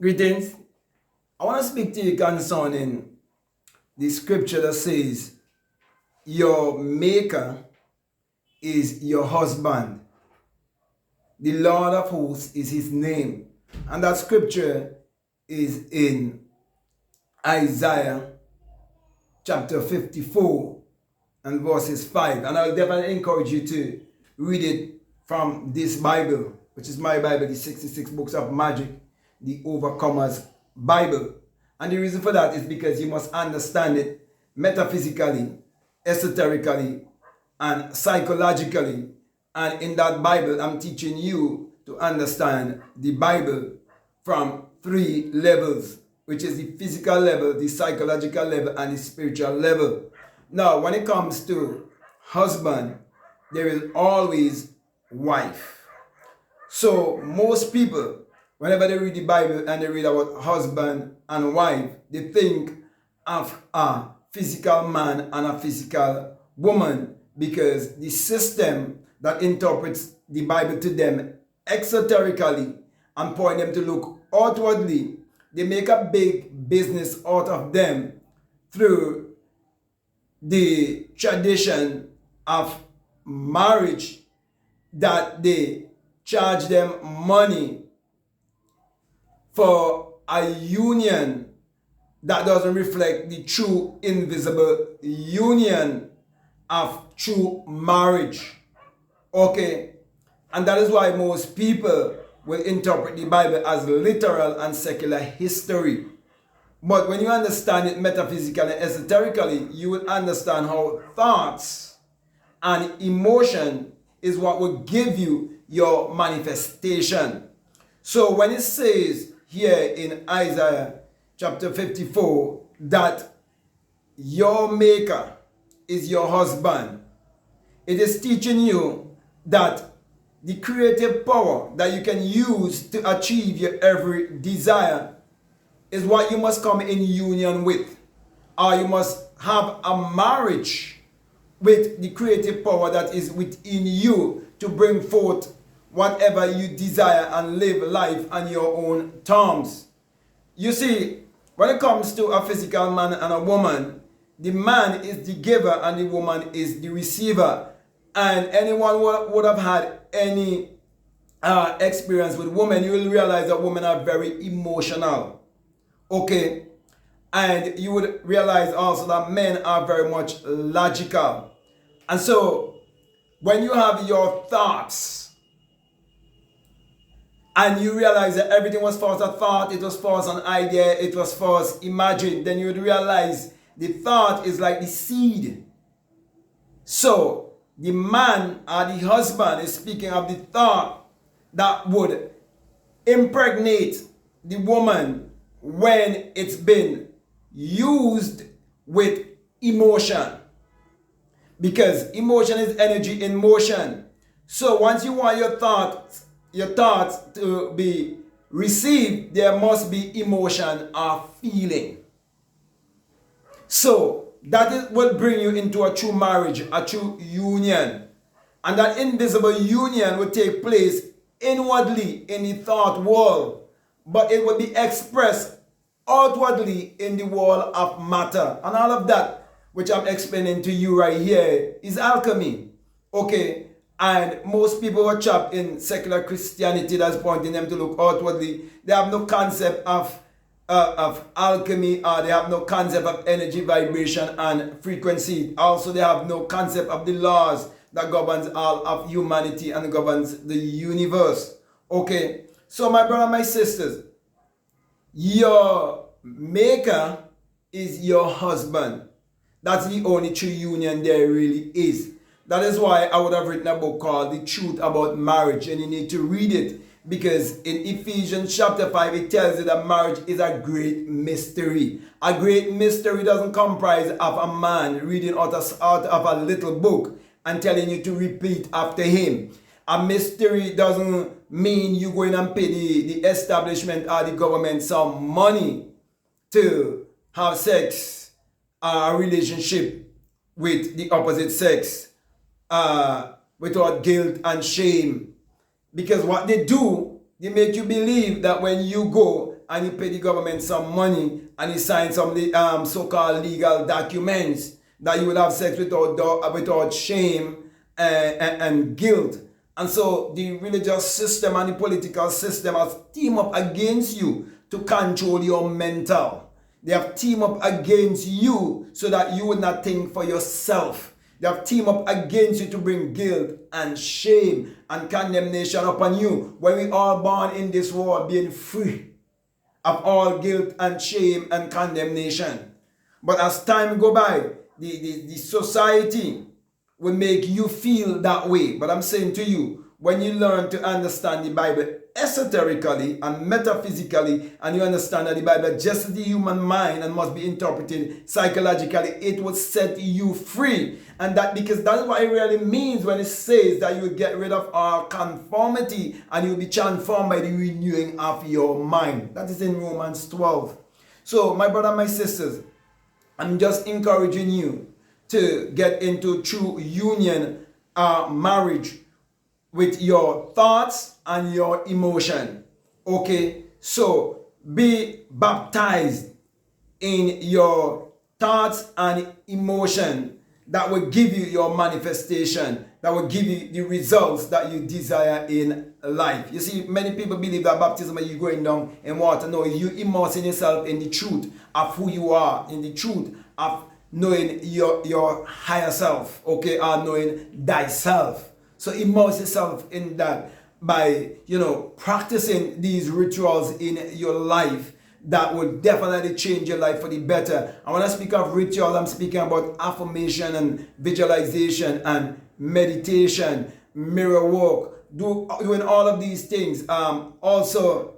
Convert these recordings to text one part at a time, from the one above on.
Greetings. I want to speak to you concerning the scripture that says, your maker is your husband. The Lord of hosts is his name. And that scripture is in Isaiah chapter 54 and verses 5. And I'll definitely encourage you to read it from this Bible, which is my Bible, the 66 Books of Magic, the Overcomer's Bible. And the reason for that is because you must understand it metaphysically, esoterically, and psychologically. And in that Bible, I'm teaching you to understand the Bible from three levels, which is the physical level, the psychological level, and the spiritual level. Now, when it comes to husband, there is always wife. So most people, whenever they read the Bible and they read about husband and wife, they think of a physical man and a physical woman, because the system that interprets the Bible to them exoterically and point them to look outwardly, they make a big business out of them through the tradition of marriage, that they charge them money for a union that doesn't reflect the true invisible union of true marriage. Okay? And that is why most people will interpret the Bible as literal and secular history. But when you understand it metaphysically and esoterically, you will understand how thoughts and emotion is what will give you your manifestation. So when it says here in Isaiah chapter 54 that your maker is your husband, it is teaching you that the creative power that you can use to achieve your every desire is what you must come in union with, or you must have a marriage with the creative power that is within you to bring forth whatever you desire and live life on your own terms. You see, when it comes to a physical man and a woman, the man is the giver and the woman is the receiver. And anyone who would have had any experience with women, you will realize that women are very emotional. Okay? And you would realize also that men are very much logical. And so, when you have your thoughts and you realize that everything was first a thought, it was first an idea, it was first imagined, then you would realize the thought is like the seed. So, the man or the husband is speaking of the thought that would impregnate the woman when it's been used with emotion. Because emotion is energy in motion. So once you want your thoughts to be received, there must be emotion or feeling. So that will bring you into a true marriage, a true union. And that invisible union will take place inwardly in the thought world, but it will be expressed outwardly in the world of matter. And all of that, which I'm explaining to you right here, is alchemy. Okay? And most people are trapped in secular Christianity that's pointing them to look outwardly. They have no concept of alchemy, or they have no concept of energy, vibration, and frequency. Also, they have no concept of the laws that governs all of humanity and governs the universe. Okay, so my brother, my sisters, your maker is your husband. That's the only true union there really is. That is why I would have written a book called The Truth About Marriage, and you need to read it. Because in Ephesians chapter 5, it tells you that marriage is a great mystery. A great mystery doesn't comprise of a man reading out of a little book and telling you to repeat after him. A mystery doesn't mean you going and pay the establishment or the government some money to have sex, a relationship with the opposite sex without guilt and shame. Because what they do, they make you believe that when you go and you pay the government some money and you sign some so-called legal documents that you will have sex without shame and guilt. And so the religious system and the political system has teamed up against you to control your mental. They have teamed up against you so that you will not think for yourself. They have teamed up against you to bring guilt and shame and condemnation upon you. When we are born in this world being free of all guilt and shame and condemnation. But as time go by, the society will make you feel that way. But I'm saying to you, when you learn to understand the Bible esoterically and metaphysically, and you understand that the Bible just is the human mind and must be interpreted psychologically, it will set you free. And that, because that is what it really means when it says that you will get rid of our conformity and you will be transformed by the renewing of your mind. That is in Romans 12. So my brother, my sisters, I'm just encouraging you to get into true union, marriage with your thoughts and your emotion. Okay, so be baptized in your thoughts and emotion that will give you your manifestation, that will give you the results that you desire in life. You see, many people believe that baptism is you going down in water. No, you immersing yourself in the truth of who you are, in the truth of knowing your higher self, okay, or knowing thyself. So immerse yourself in that by, practicing these rituals in your life that will definitely change your life for the better. And when I speak of rituals, I'm speaking about affirmation and visualization and meditation, mirror work, doing all of these things. Also,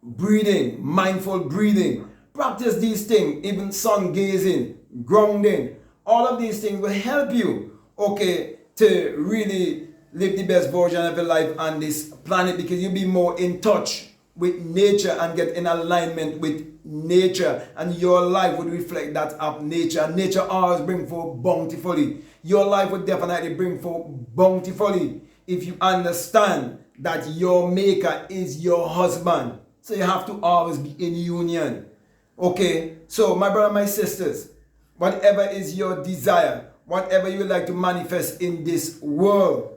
breathing, mindful breathing. Practice these things, even sun gazing, grounding. All of these things will help you, okay, to really live the best version of your life on this planet, because you'll be more in touch with nature and get in alignment with nature, and your life would reflect that of nature. Nature always brings forth bountifully. Your life would definitely bring forth bountifully if you understand that your maker is your husband. So you have to always be in union. Okay, so my brother, my sisters, whatever is your desire, whatever you would like to manifest in this world,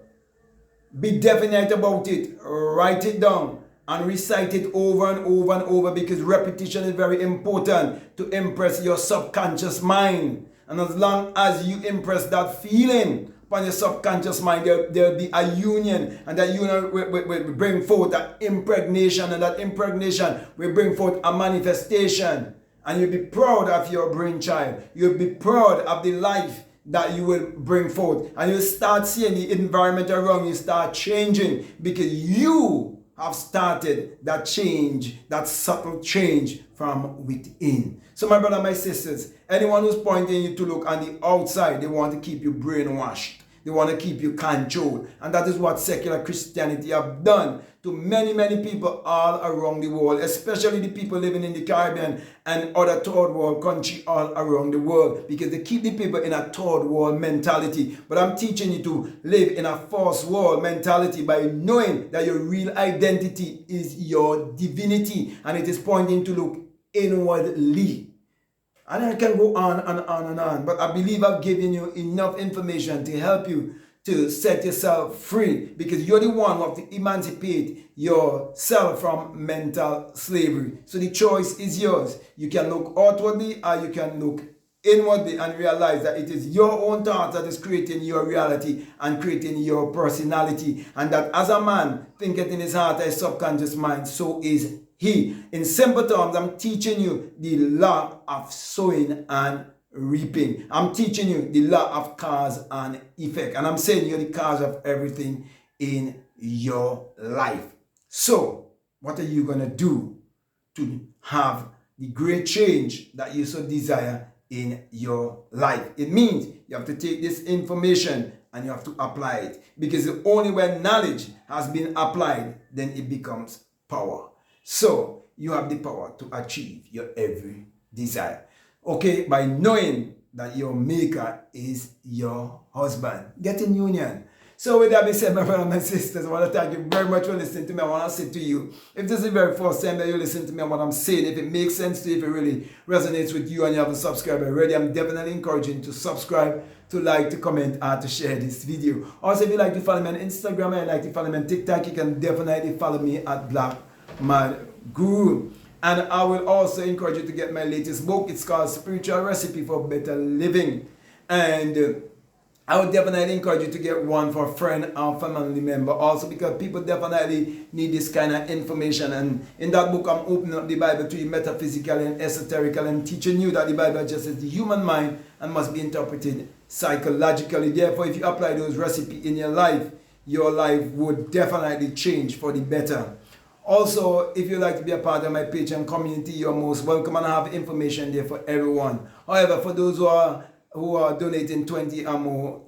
be definite about it. Write it down and recite it over and over and over, because repetition is very important to impress your subconscious mind. And as long as you impress that feeling upon your subconscious mind, there'll be a union, and that union will bring forth that impregnation, and that impregnation will bring forth a manifestation. And you'll be proud of your brainchild. You'll be proud of the life that you will bring forth. And you'll start seeing the environment around you start changing, because you have started that change, that subtle change from within. So my brother, my sisters, anyone who's pointing you to look on the outside, they want to keep you brainwashed. They want to keep you controlled. And that is what secular Christianity have done to many, many people all around the world, especially the people living in the Caribbean and other third world countries all around the world, because they keep the people in a third world mentality. But I'm teaching you to live in a first world mentality by knowing that your real identity is your divinity, and it is pointing to look inwardly. And I can go on and on and on, but I believe I've given you enough information to help you to set yourself free, because you're the one who have to emancipate yourself from mental slavery. So the choice is yours. You can look outwardly or you can look inwardly and realize that it is your own thoughts that is creating your reality and creating your personality, and that as a man thinketh in his heart, his subconscious mind, so is he. In simple terms, I'm teaching you the law of sowing and reaping. I'm teaching you the law of cause and effect. And I'm saying you're the cause of everything in your life. So, what are you going to do to have the great change that you so desire in your life? It means you have to take this information and you have to apply it. Because only when knowledge has been applied, then it becomes power. So, you have the power to achieve your every desire. Okay, by knowing that your maker is your husband. Get in union. So with that being said, my brothers and my sisters, I want to thank you very much for listening to me. I want to say to you, if this is the very first time that you listen to me and what I'm saying, if it makes sense to you, if it really resonates with you and you haven't subscribed already, I'm definitely encouraging you to subscribe, to like, to comment, and to share this video. Also, if you like to follow me on Instagram and you like to follow me on TikTok, you can definitely follow me at Black Mad Guru. And I will also encourage you to get my latest book. It's called Spiritual Recipe for Better Living. And I would definitely encourage you to get one for a friend or family member also, because people definitely need this kind of information. And in that book, I'm opening up the Bible to you metaphysically and esoterically and teaching you that the Bible just is the human mind and must be interpreted psychologically. Therefore, if you apply those recipes in your life would definitely change for the better. Also, if you'd like to be a part of my Patreon community, you're most welcome, and I have information there for everyone. However, for those who are donating $20 or more,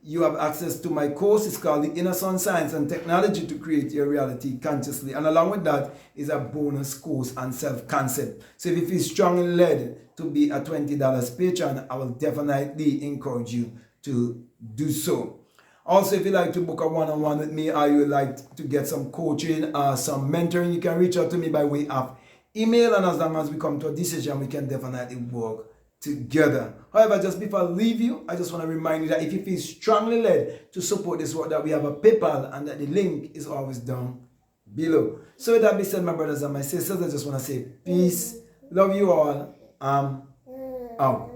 you have access to my course. It's called The Inner Sun Science and Technology to Create Your Reality Consciously. And along with that is a bonus course on self-concept. So if you feel strongly led to be a $20 patron, I will definitely encourage you to do so. Also, if you'd like to book a one-on-one with me, or you would like to get some coaching or some mentoring, you can reach out to me by way of email. And as long as we come to a decision, we can definitely work together. However, just before I leave you, I just want to remind you that if you feel strongly led to support this work, that we have a PayPal and that the link is always down below. So with that being said, my brothers and my sisters, I just want to say peace, love you all, out.